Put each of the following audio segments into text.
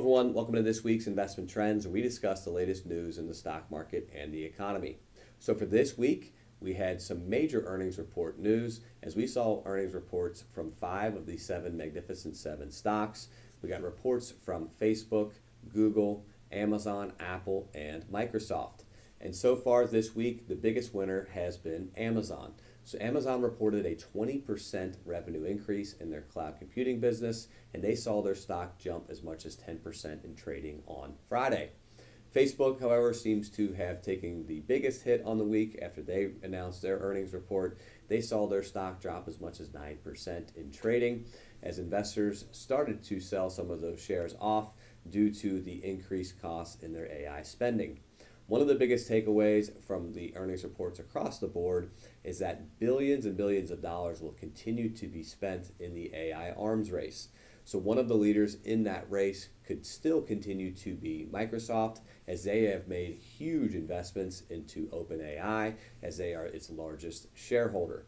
everyone, welcome to this week's Investment Trends, where we discuss the latest news in the stock market and the economy. So for this week, we had some major earnings report news as we saw earnings reports from 5 of the 7 Magnificent 7 stocks. We got reports from Facebook, Google, Amazon, Apple, and Microsoft. And so far this week, the biggest winner has been Amazon. So Amazon reported a 20% revenue increase in their cloud computing business, and they saw their stock jump as much as 10% in trading on Friday. Facebook, however, seems to have taken the biggest hit on the week after they announced their earnings report. They saw their stock drop as much as 9% in trading as investors started to sell some of those shares off due to the increased costs in their AI spending. One of the biggest takeaways from the earnings reports across the board is that billions and billions of dollars will continue to be spent in the AI arms race. So one of the leaders in that race could still continue to be Microsoft, as they have made huge investments into OpenAI, as they are its largest shareholder.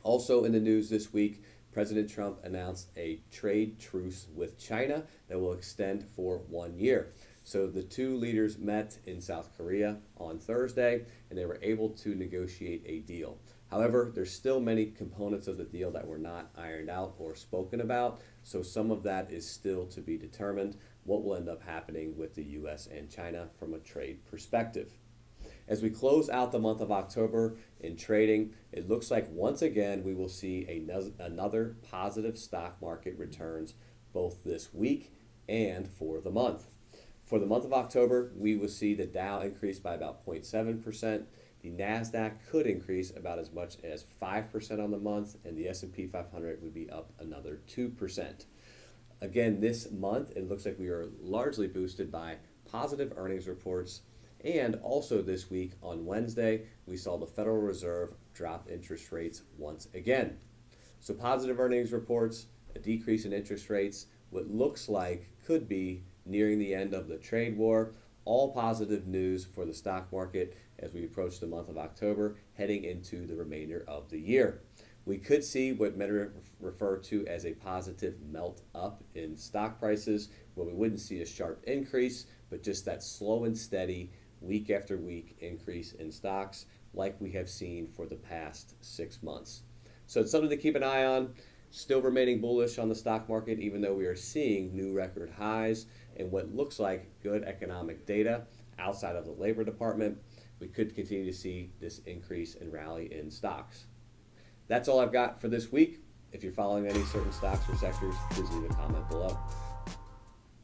Also in the news this week, President Trump announced a trade truce with China that will extend for 1 year. So the two leaders met in South Korea on Thursday, and they were able to negotiate a deal. However, there's still many components of the deal that were not ironed out or spoken about, so some of that is still to be determined what will end up happening with the U.S. and China from a trade perspective. As we close out the month of October in trading, it looks like once again we will see another positive stock market returns both this week and for the month. For the month of October, we will see the Dow increase by about 0.7%. The NASDAQ could increase about as much as 5% on the month, and the S&P 500 would be up another 2%. Again, this month, it looks like we are largely boosted by positive earnings reports. And also this week on Wednesday, we saw the Federal Reserve drop interest rates once again. So positive earnings reports, a decrease in interest rates, what looks like could be nearing the end of the trade war, all positive news for the stock market as we approach the month of October, heading into the remainder of the year. We could see what many refer to as a positive melt up in stock prices, where we wouldn't see a sharp increase, but just that slow and steady week after week increase in stocks like we have seen for the past 6 months. So it's something to keep an eye on. Still remaining bullish on the stock market, even though we are seeing new record highs and what looks like good economic data outside of the Labor Department. We could continue to see this increase and rally in stocks. That's all I've got for this week. If you're following any certain stocks or sectors, please leave a comment below.